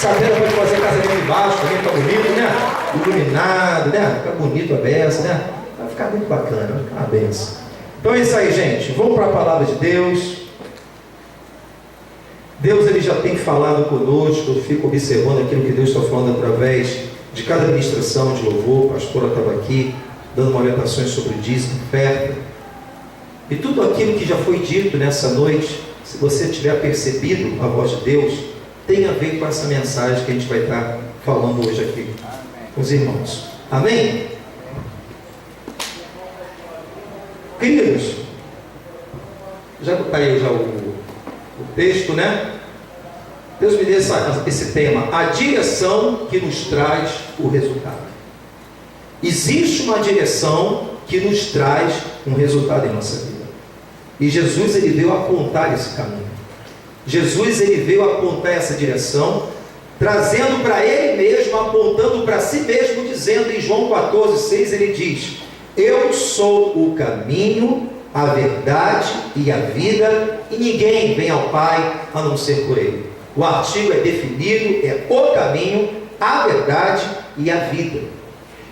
Sabendo pode fazer casamento de baixo, também fica bonito, né? Iluminado, né? Fica bonito a benção, né? Vai ficar muito bacana, vai ficar uma benção. Então é isso aí, gente. Vamos para a palavra de Deus. Deus, ele já tem falado conosco. Eu fico observando aquilo que Deus está falando através de cada ministração de louvor. A pastora estava aqui dando orientações sobre dízimo, oferta. E tudo aquilo que já foi dito nessa noite, se você tiver percebido a voz de Deus, tem a ver com essa mensagem que a gente vai estar falando hoje aqui com os irmãos. Amém? Queridos, já botei já o texto, né? Deus me deu esse tema, a direção que nos traz o resultado. Existe uma direção que nos traz um resultado em nossa vida. E Jesus, ele veio apontar esse caminho. Jesus, ele veio apontar essa direção, trazendo para ele mesmo, apontando para si mesmo, dizendo em João 14,6, ele diz: eu sou o caminho, a verdade e a vida, e ninguém vem ao Pai a não ser por ele. O artigo é definido, é o caminho, a verdade e a vida.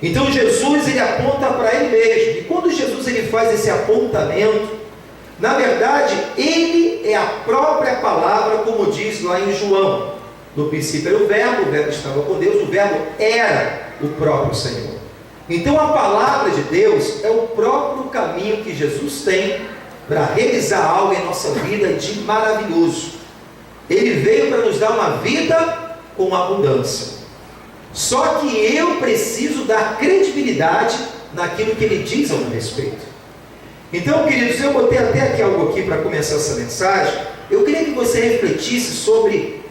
Então Jesus, ele aponta para ele mesmo. E quando Jesus, ele faz esse apontamento, na verdade, ele é a própria palavra, como diz lá em João. No princípio era o verbo estava com Deus, o verbo era o próprio Senhor. Então a palavra de Deus é o próprio caminho que Jesus tem para realizar algo em nossa vida de maravilhoso. Ele veio para nos dar uma vida com abundância. Só que eu preciso dar credibilidade naquilo que ele diz ao meu respeito. Então, queridos, eu botei até aqui algo aqui para começar essa mensagem. Eu queria que você refletisse sobre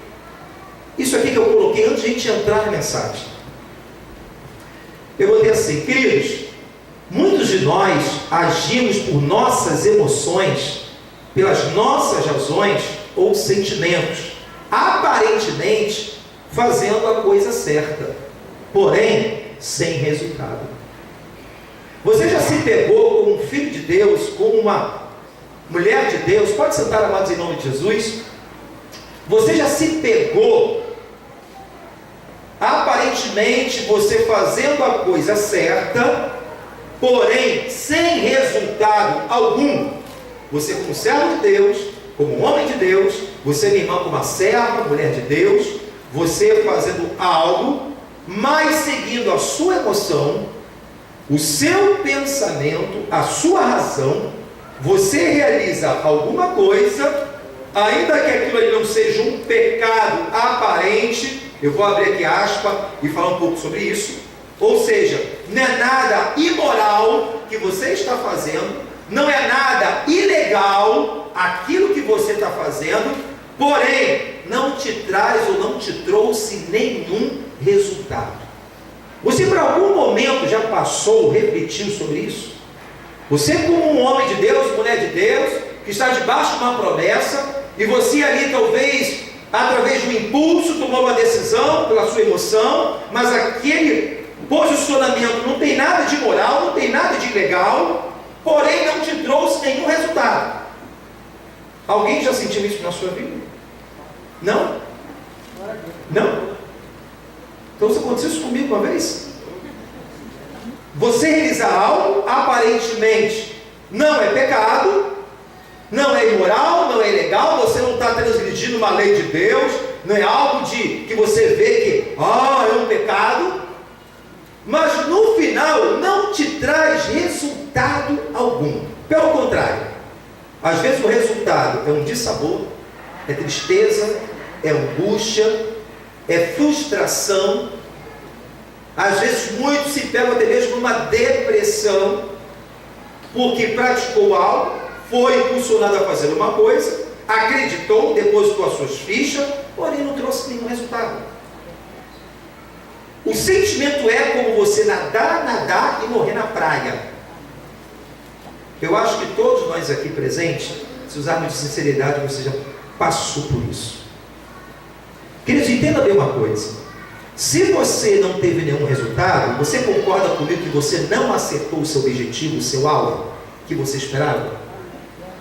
isso aqui que eu coloquei antes de a gente entrar na mensagem. Eu botei assim: queridos, muitos de nós agimos por nossas emoções, pelas nossas razões ou sentimentos, aparentemente fazendo a coisa certa, porém sem resultado. Você já se pegou como um filho de Deus, como uma mulher de Deus? Pode sentar, amados, em nome de Jesus. Você já se pegou, aparentemente você fazendo a coisa certa, porém sem resultado algum. Você como servo de Deus, como homem de Deus, você minha irmã como uma serva, mulher de Deus, você fazendo algo, mas seguindo a sua emoção, o seu pensamento, a sua razão, você realiza alguma coisa, ainda que aquilo ali não seja um pecado aparente. Eu vou abrir aqui aspas e falar um pouco sobre isso. Ou seja, não é nada imoral que você está fazendo, não é nada ilegal aquilo que você está fazendo, porém não te traz ou não te trouxe nenhum resultado. Você por algum momento já passou, refletiu sobre isso? Você como um homem de Deus, mulher de Deus, que está debaixo de uma promessa, e você ali talvez, através de um impulso, tomou uma decisão pela sua emoção, mas aquele posicionamento não tem nada de moral, não tem nada de ilegal, porém não te trouxe nenhum resultado. Alguém já sentiu isso na sua vida? Não? Não? Então isso aconteceu isso comigo uma vez. Você realizar algo, aparentemente não é pecado, não é imoral, não é ilegal, você não está transgredindo uma lei de Deus, não é algo que você vê que é um pecado, mas no final não te traz resultado algum. Pelo contrário, às vezes o resultado é um dissabor, é tristeza, é angústia, é frustração. Às vezes muitos se pegam até mesmo numa depressão, porque praticou algo, foi impulsionado a fazer uma coisa, acreditou, depositou as suas fichas, porém não trouxe nenhum resultado. O sentimento é como você nadar e morrer na praia. Eu acho que todos nós aqui presentes, se usarmos de sinceridade, você já passou por isso. Queridos, entenda bem uma coisa: se você não teve nenhum resultado, você concorda comigo que você não acertou o seu objetivo, o seu alvo que você esperava?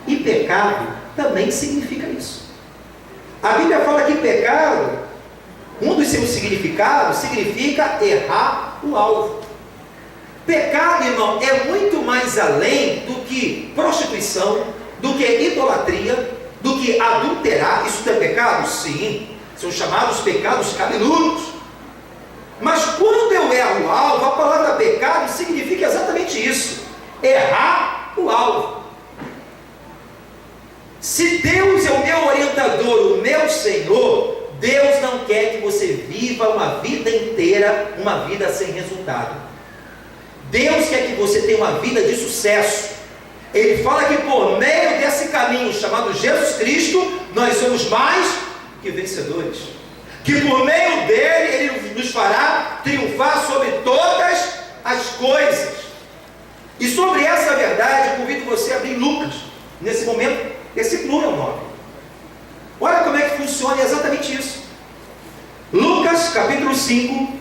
E pecado também significa isso. A Bíblia fala que pecado, um dos seu significado, significa errar o alvo. Pecado, irmão, é muito mais além do que prostituição, do que idolatria, do que adulterar. Isso é pecado? Sim. São chamados pecados cabeludos. Mas quando eu erro o alvo, a palavra pecado significa exatamente isso: errar o alvo. Se Deus é o meu orientador, o meu Senhor, Deus não quer que você viva uma vida inteira, uma vida sem resultado. Deus quer que você tenha uma vida de sucesso. Ele fala que por meio desse caminho chamado Jesus Cristo, nós somos mais que vencedores. Que por meio dele, ele nos fará triunfar sobre todas as coisas. E sobre essa verdade, convido você a abrir Lucas, nesse momento, versículo 1 ao 9. Olha como é que funciona exatamente isso. Lucas, capítulo 5.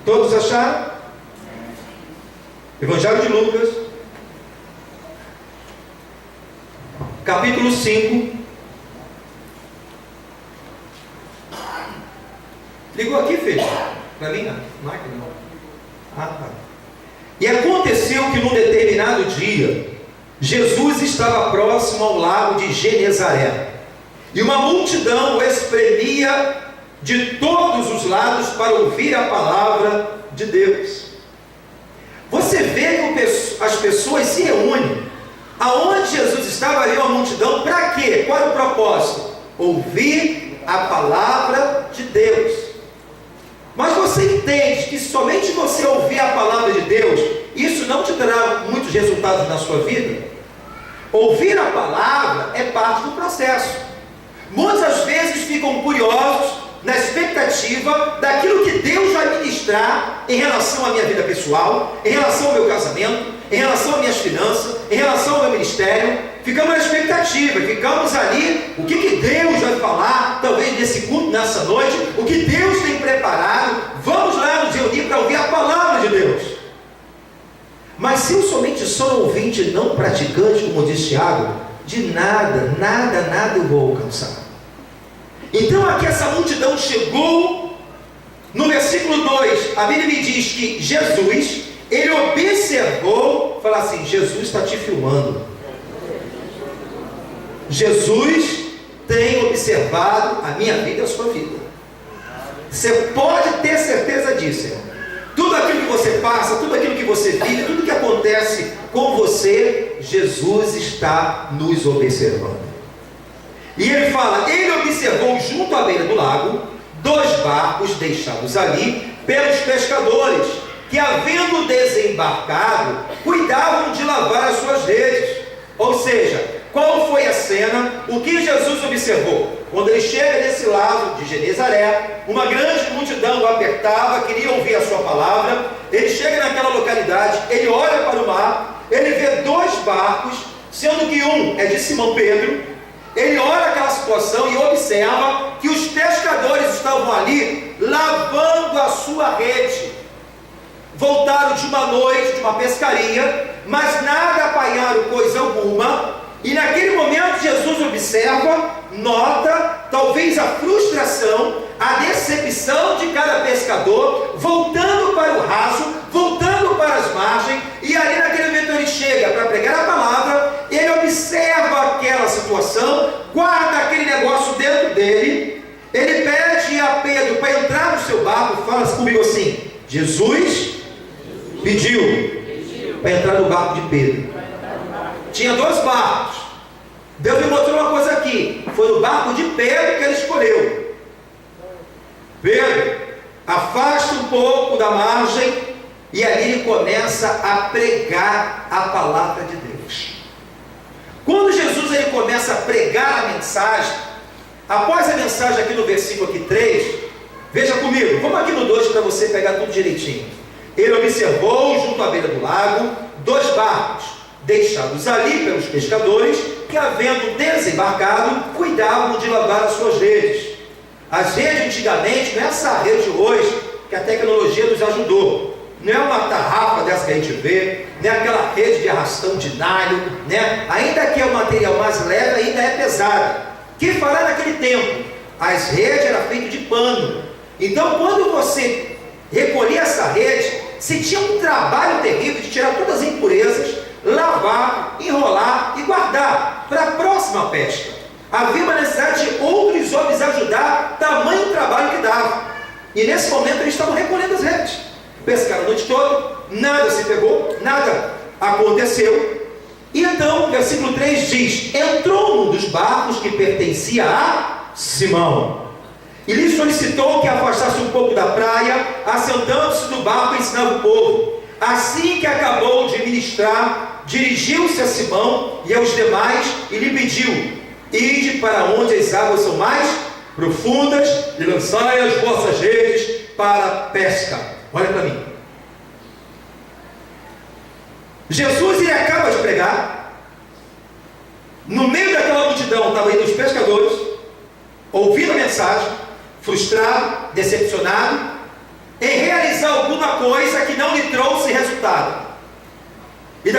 Todos acharam? Evangelho de Lucas, capítulo 5. Ligou aqui, filho? Para mim, não. Máquina não. Ah, tá. E aconteceu que num determinado dia, Jesus estava próximo ao lago de Genezaré, e uma multidão o espremia de todos os lados para ouvir a palavra de Deus. Você vê que as pessoas se reúnem. Aonde Jesus estava, ali uma multidão, para quê? Qual era o propósito? Ouvir a palavra de Deus. Mas você entende que somente você ouvir a palavra de Deus, isso não te dará muitos resultados na sua vida? Ouvir a palavra é parte do processo. Muitas vezes ficam curiosos, na expectativa daquilo que Deus vai ministrar em relação à minha vida pessoal, em relação ao meu casamento, em relação às minhas finanças, em relação ao meu ministério. Ficamos na expectativa, ficamos ali, o que Deus vai falar, talvez nesse culto, nessa noite, o que Deus tem preparado. Vamos lá nos reunir para ouvir a palavra de Deus. Mas se eu somente sou um ouvinte e não praticante, como disse Tiago, de nada eu vou alcançar. Então aqui essa multidão chegou. No versículo 2, a Bíblia me diz que Jesus, ele observou, fala assim: Jesus está te filmando. Jesus tem observado a minha vida e a sua vida. Você pode ter certeza disso, irmão. Tudo aquilo que você passa, tudo aquilo que você vive, tudo que acontece com você, Jesus está nos observando. E ele fala: ele observou junto à beira do lago 2 barcos deixados ali pelos pescadores, que, havendo desembarcado, cuidavam de lavar as suas redes. Ou seja, qual foi a cena? O que Jesus observou? Quando ele chega desse lado de Genezaré, uma grande multidão o apertava, queria ouvir a sua palavra. Ele chega naquela localidade, ele olha para o mar, ele vê 2 barcos, sendo que um é de Simão Pedro. Ele olha aquela situação e observa que os pescadores estavam ali lavando a sua rede. Voltaram de uma noite, de uma pescaria, mas nada apanharam coisa alguma. E naquele momento Jesus observa, nota talvez a frustração, a decepção de cada pescador, voltando para o raso, voltando para as margens. E ali naquele momento ele chega para pregar a palavra, ele observa aquela situação, guarda aquele negócio dentro dele, ele pede a Pedro para entrar no seu barco. Fala comigo assim: Jesus pediu para entrar no barco de Pedro. Tinha 2 barcos. Deus me mostrou uma coisa aqui: foi no barco de Pedro que ele escolheu. Pedro, afasta um pouco da margem. E ali ele começa a pregar a palavra de Deus. Quando Jesus ele começa a pregar a mensagem, após a mensagem aqui no versículo aqui 3, veja comigo, vamos aqui no 2 para você pegar tudo direitinho. Ele observou junto à beira do lago 2 barcos deixados ali pelos pescadores, que, havendo desembarcado, cuidavam de lavar as suas redes. As redes antigamente, não é essa rede hoje que a tecnologia nos ajudou. Não é uma tarrafa dessa que a gente vê, não é aquela rede de arrastão de nylon, né? Ainda que é o material mais leve, ainda é pesada. Que fará naquele tempo? As redes eram feitas de pano. Então, quando você recolhia essa rede, se tinha um trabalho terrível de tirar todas as impurezas, lavar, enrolar e guardar para a próxima pesca. Havia uma necessidade de outros homens ajudar, tamanho trabalho que dava. E nesse momento eles estavam recolhendo as redes. Pescaram a noite toda, nada se pegou, nada aconteceu. E então, versículo 3 diz: entrou num dos barcos que pertencia a Simão, e lhe solicitou que afastasse um pouco da praia, assentando-se no barco e ensinava o povo. Assim que acabou de ministrar, dirigiu-se a Simão e aos demais e lhe pediu: ide para onde as águas são mais profundas e lançai as vossas redes para a pesca. Olha para mim. Jesus, ele acaba de pregar. No meio daquela multidão estavam indo os pescadores, ouvindo a mensagem, frustrado, decepcionado, em realizar alguma coisa que não lhe trouxe resultado. E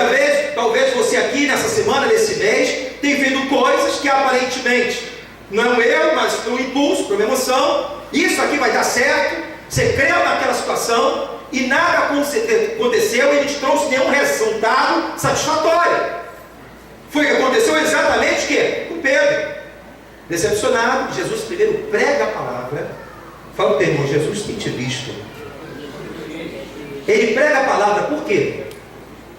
talvez você aqui nessa semana, nesse mês, tem feito coisas que aparentemente não é um erro, mas por um impulso, por uma emoção. Isso aqui vai dar certo. Você creu naquela situação e nada aconteceu e não te trouxe nenhum resultado satisfatório. Foi o que aconteceu exatamente o quê? Com Pedro. Decepcionado, Jesus primeiro prega a palavra. Fala para o teu irmão: Jesus tem te visto. Ele prega a palavra, por quê?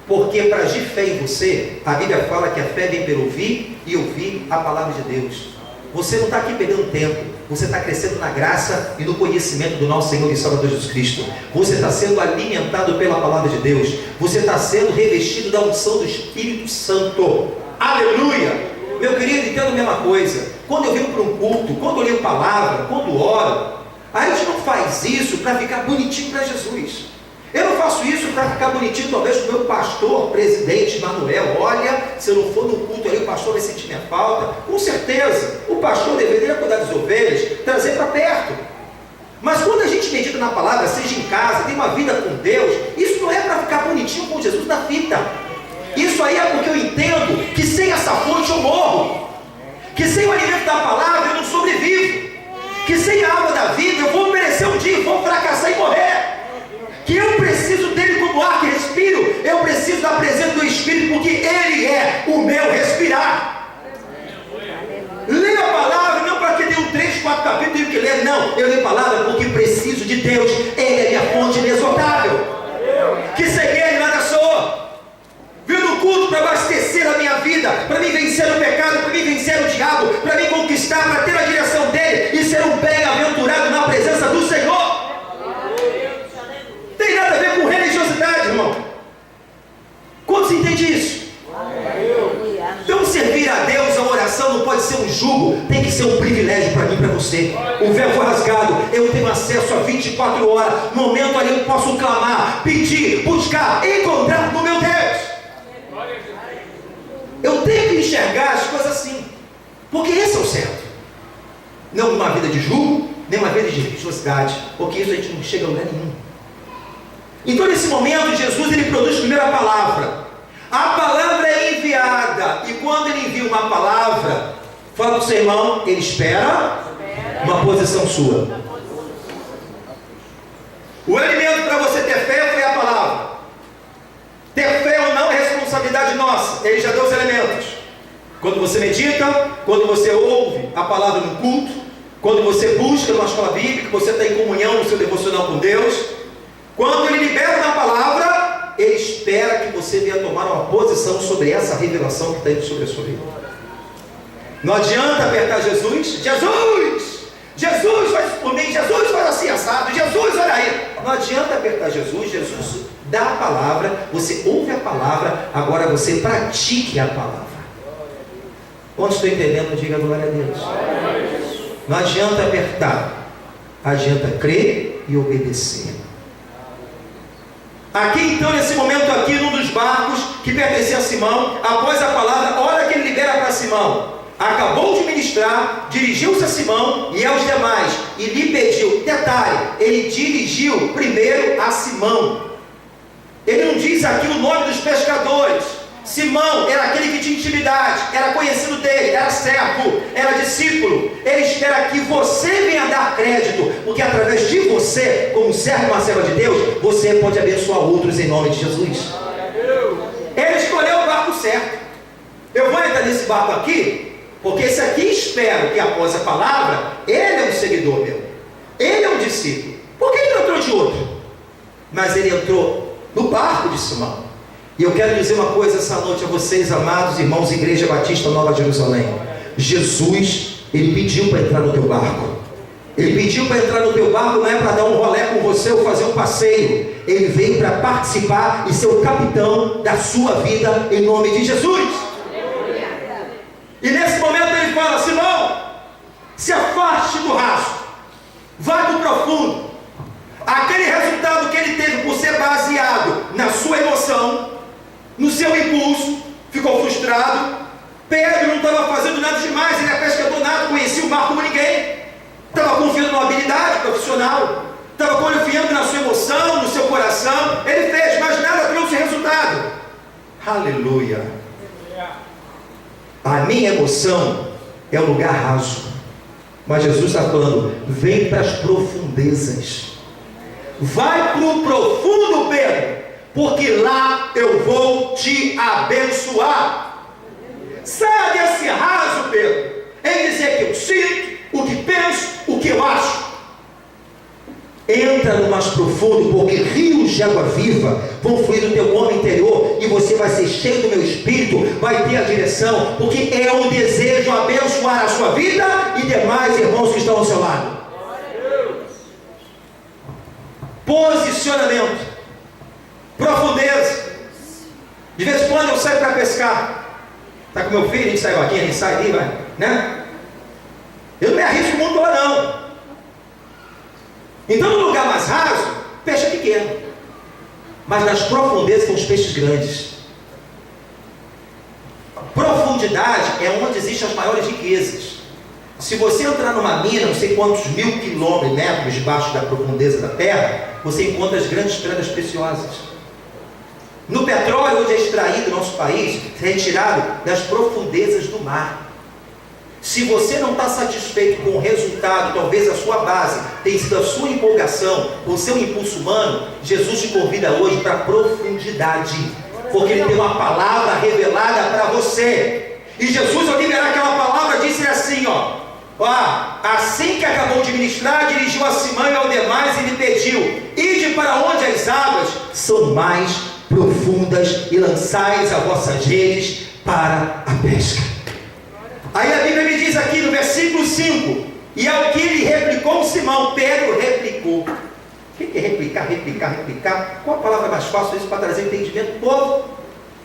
Porque para agir fé em você, a Bíblia fala que a fé vem pelo ouvir e ouvir a palavra de Deus. Você não está aqui perdendo tempo, você está crescendo na graça e no conhecimento do nosso Senhor e Salvador Jesus Cristo. Você está sendo alimentado pela palavra de Deus, você está sendo revestido da unção do Espírito Santo. Aleluia! Meu querido, entenda a mesma coisa. Quando eu venho para um culto, quando eu leio palavra, quando oro, a gente não faz isso para ficar bonitinho para Jesus. Eu não faço isso para ficar bonitinho, talvez, com o meu pastor, presidente Manuel. Olha, se eu não for no culto ali, o pastor vai sentir minha falta. Com certeza, o pastor deveria cuidar das ovelhas, trazer para perto. Mas quando a gente medita na palavra, seja em casa, tem uma vida com Deus, isso não é para ficar bonitinho com Jesus na fita. Isso aí é porque eu entendo que sem essa fonte eu morro, que sem o alimento da palavra eu não sobrevivo, que sem a água da vida eu vou perecer um dia, vou fracassar e morrer, que eu preciso dele como ar que respiro, eu preciso da presença do Espírito, porque ele é o meu respirar. Leia a palavra não para que dê 3, 4 capítulos e tenho que ler, não, eu leio a palavra porque preciso de Deus, ele é minha fonte inesgotável, que sem ele nada sou. Viu no culto para abastecer a minha vida, para mim vencer o pecado, para mim vencer o diabo, para mim conquistar, para ter a direção dele e ser um bem-aventurado na presença do Senhor. Tem nada a ver com religiosidade, irmão. Quantos entendem isso? Então servir a Deus, a oração não pode ser um jugo, tem que ser um privilégio para mim e para você. O véu foi rasgado, eu tenho acesso a 24 horas, no momento ali eu posso clamar, pedir, buscar, encontrar no meu Deus. Eu tenho que enxergar as coisas assim, porque esse é o certo. Não uma vida de jugo, nem uma vida de religiosidade, porque isso a gente não chega a lugar nenhum. Então nesse momento Jesus ele produz primeiro a palavra. A palavra é enviada, e quando ele envia uma palavra, fala para o seu irmão, ele espera uma posição sua. O alimento para você ter fé foi a palavra. Ter fé ou não é responsabilidade nossa, ele já deu os elementos. Quando você medita, quando você ouve a palavra no culto, quando você busca numa escola bíblica, você está em comunhão no seu devocional com Deus, quando ele libera uma palavra, ele espera que você venha tomar uma posição sobre essa revelação que está indo sobre a sua vida. Não adianta apertar Jesus, Jesus faz por mim, Jesus faz assim assado, Jesus olha aí. Não adianta apertar Jesus, Jesus dá a palavra, você ouve a palavra, agora você pratique a palavra. Quando estou entendendo, diga glória a Deus. Não adianta apertar, adianta crer e obedecer. Aqui então, nesse momento aqui, num dos barcos que pertencia a Simão, após a palavra, olha que ele libera para Simão. Acabou de ministrar, dirigiu-se a Simão e aos demais, e lhe pediu. Detalhe, ele dirigiu primeiro a Simão. Ele não diz aqui o nome dos pescadores. Simão era aquele que tinha intimidade, era conhecido dele, era servo, era discípulo. Ele espera que você venha dar crédito, porque através de você, como servo e uma serva de Deus, você pode abençoar outros em nome de Jesus. Ele escolheu o barco certo. Eu vou entrar nesse barco aqui, porque esse aqui espero que após a palavra, ele é um seguidor meu, ele é um discípulo. Por que ele não entrou de outro? Mas ele entrou no barco de Simão. E eu quero dizer uma coisa essa noite a vocês, amados irmãos, Igreja Batista Nova Jerusalém. Jesus, ele pediu para entrar no teu barco. Ele pediu para entrar no teu barco, não é para dar um rolê com você ou fazer um passeio. Ele veio para participar e ser o capitão da sua vida em nome de Jesus. E nesse momento ele fala: Simão, se afaste do raso, vai para o profundo. Aquele resultado que ele teve por ser baseado na sua emoção, no seu impulso, ficou frustrado. Pedro não estava fazendo nada demais, ele é pescador nato, conhecia o mar como ninguém, estava confiando numa habilidade profissional, estava confiando na sua emoção, no seu coração. Ele fez, mas nada trouxe resultado. Aleluia. A minha emoção é um lugar raso, mas Jesus está falando: vem para as profundezas, vai para o profundo, Pedro, porque lá eu vou te abençoar. Saia desse raso, Pedro, em dizer que eu sinto, o que penso, o que eu acho. Entra no mais profundo, porque rios de água viva vão fluir do teu homem interior, e você vai ser cheio do meu espírito, vai ter a direção, porque é um desejo abençoar a sua vida e demais irmãos que estão ao seu lado. Posicionamento, profundeza. De vez em quando eu saio para pescar. Está com meu filho, a gente sai aqui, a gente sai ali, vai, né? Eu não me arrisco muito lá não. Então no lugar mais raso, peixe é pequeno, mas nas profundezas tem os peixes grandes. Profundidade é onde existem as maiores riquezas. Se você entrar numa mina, não sei quantos mil quilômetros debaixo da profundeza da terra, você encontra as grandes pedras preciosas. No petróleo, hoje é extraído no nosso país, é retirado das profundezas do mar. Se você não está satisfeito com o resultado, talvez a sua base tenha sido a sua empolgação, o seu impulso humano, Jesus te convida hoje para a profundidade, porque Ele tem uma palavra revelada para você. E Jesus, ao liberar aquela palavra, disse assim, assim que acabou de ministrar, dirigiu a Simão e ao demais e lhe pediu: ide para onde as águas são mais profundas e lançais as vossas redes para a pesca. Aí a Bíblia me diz aqui no versículo 5: e ao que lhe replicou Simão, Pedro replicou. O que é replicar? Replicar? Qual a palavra mais fácil isso para trazer entendimento do povo?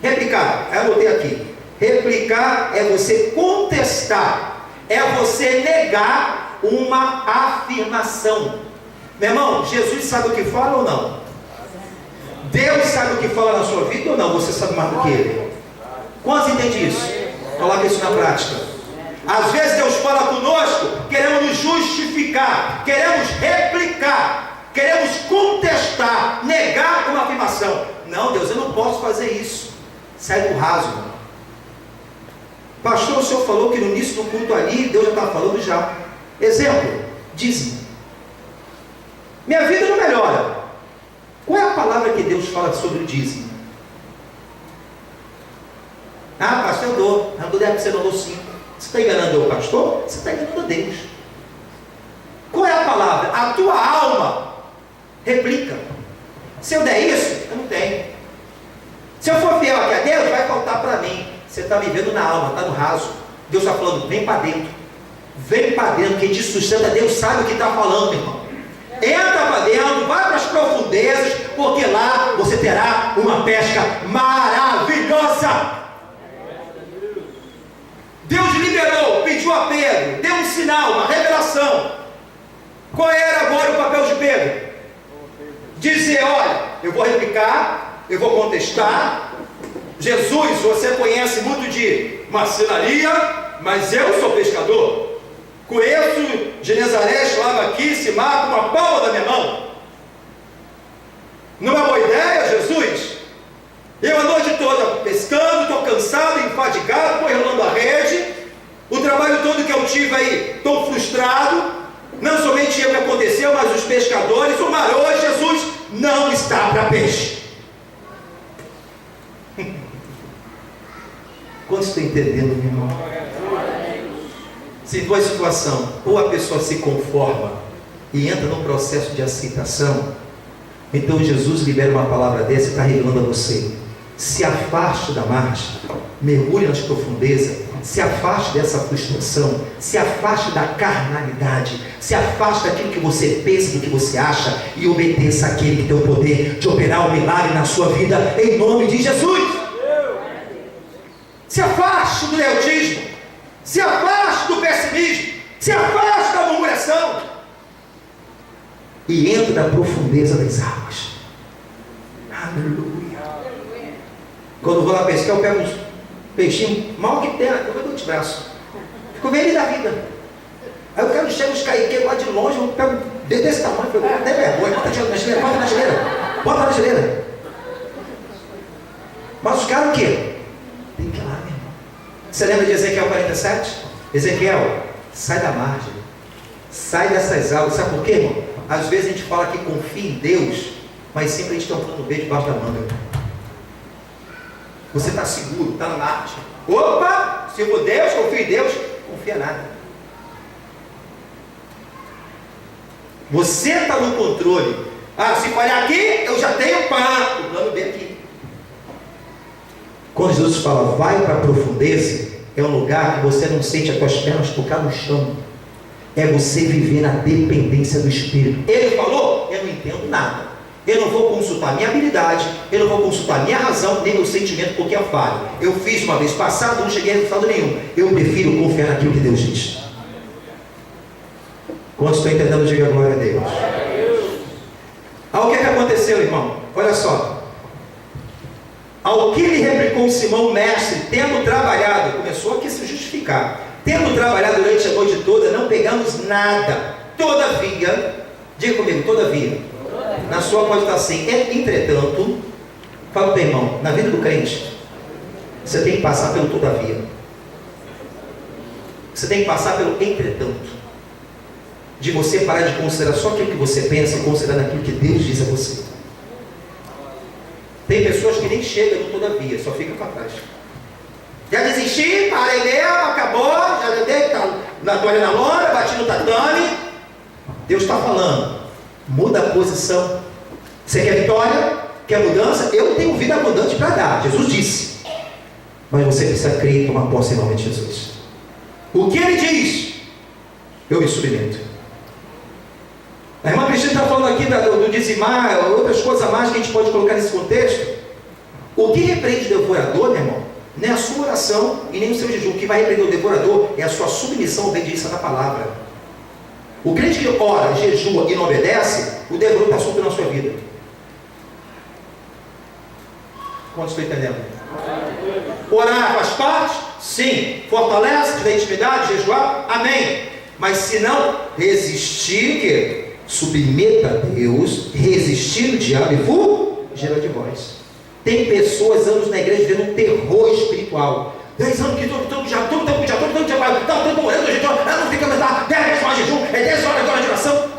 Replicar. Aí eu botei aqui: replicar é você contestar, é você negar uma afirmação. Meu irmão, Jesus sabe o que fala ou não? Deus sabe o que fala na sua vida ou não? Você sabe mais do que Ele? Quantos entendem isso? Coloca isso na prática. Às vezes Deus fala conosco, queremos nos justificar, queremos replicar, queremos contestar, negar uma afirmação. Não, Deus, eu não posso fazer isso. Sai do raso, irmão. Pastor, o senhor falou que no início do culto ali, Deus já estava falando já. Exemplo, dízimo. Minha vida não melhora. Qual é a palavra que Deus fala sobre o dízimo? Ah, pastor, eu dou. Não dou 10%, você não dou 5%. Você está enganando o pastor? Você está enganando a Deus. Qual é a palavra? A tua alma replica. Se eu der isso, eu não tenho. Se eu for fiel aqui a Deus, vai faltar para mim. Você está vivendo na alma, está no raso. Deus está falando: vem para dentro. Vem para dentro. Quem te sustenta, Deus sabe o que está falando, irmão. Entra para dentro, vai para as profundezas, porque lá você terá uma pesca maravilhosa. Deus liberou, pediu a Pedro, deu um sinal, uma revelação. Qual era agora o papel de Pedro? Dizer: olha, eu vou replicar, eu vou contestar. Jesus, você conhece muito de marcenaria, mas eu sou pescador. Conheço de Nazaré, estava aqui, se mata com a palma da minha mão. Não é boa ideia, Jesus? Eu a noite toda pescando, estou enfadigado, estou enrolando a rede, o trabalho todo que eu tive aí, estou frustrado, não somente o que aconteceu, mas os pescadores, o mar hoje, Jesus não está para peixe. Quantos estão entendendo, meu irmão? Se for a situação, ou a pessoa se conforma e entra num processo de aceitação, então Jesus libera uma palavra dessa e está revelando a você: se afaste da margem, mergulhe nas profundezas, se afaste dessa frustração, se afaste da carnalidade, se afaste daquilo que você pensa, do que você acha, e obedeça àquele que tem o poder de operar o milagre na sua vida, em nome de Jesus. Se afaste do leotismo, se afaste do pessimismo, se afaste da murmuração e entre na profundeza das águas. Aleluia. Quando eu vou lá pescar, eu pego uns peixinhos mal que tem, eu dou de braço, fico bem ali da vida. Aí eu quero chegar os caiqueiros lá de longe, eu pego desse tamanho, eu falo, tem vergonha, bota na geleira, bota na geleira, bota na geleira. Mas os caras o quê? Tem que ir lá, meu irmão. Você lembra de Ezequiel 47? Ezequiel, sai da margem, sai dessas águas. Sabe por quê, irmão? Às vezes a gente fala que confia em Deus, mas sempre a gente está falando bem debaixo da manga. Você está seguro, está na margem. Opa, se for Deus, confia em Deus, confia nada. Você está no controle. Ah, se falhar aqui, eu já tenho o plano B aqui. Quando Jesus fala, vai para a profundeza, é um lugar que você não sente as tuas pernas tocar no chão. É você viver na dependência do Espírito. Ele falou, eu não entendo nada. Eu não vou consultar minha habilidade, eu não vou consultar minha razão, nem meu sentimento, porque é falho. Eu fiz uma vez passada, não cheguei a resultado nenhum. Eu prefiro confiar naquilo que Deus diz. Quando estou entendendo, diga glória a Deus. O que aconteceu, irmão? Olha só. Ao que lhe replicou Simão, mestre, tendo trabalhado, começou aqui a se justificar, tendo trabalhado durante a noite toda, não pegamos nada. Todavia, diga comigo, todavia, na sua pode estar assim, entretanto, fala para o irmão, na vida do crente, você tem que passar pelo todavia, você tem que passar pelo entretanto, de você parar de considerar só aquilo que você pensa e considerar aquilo que Deus diz a você. Tem pessoas que nem chegam no todavia, só fica para trás. Já desisti, parei mesmo, acabou, já dei na toalha na lona, bati no tatame. Deus está falando, muda a posição. Você quer vitória? Quer mudança? Eu tenho vida abundante para dar, Jesus disse. Mas você precisa crer e tomar posse em nome de Jesus. O que ele diz, eu me submeto. A irmã Cristina está falando aqui do dizimar, outras coisas a mais que a gente pode colocar nesse contexto. O que repreende o devorador, meu irmão, não é a sua oração e nem o seu jejum. O que vai repreender o devorador é a sua submissão à obediência da palavra. O crente que ora, jejua e não obedece, o devorador está solto na sua vida. Quantos estão entendendo? Orar faz parte? Sim. Fortalece, te dá intimidade, jejuar? Amém. Mas se não resistir, que submeta a Deus, resistir o diabo e fugirá de vós. Tem pessoas anos na igreja vivendo um terror espiritual. 10 anos que já estou orando, eu não fico a aumentar, 10 vezes mais jejum, é 10 horas de oração.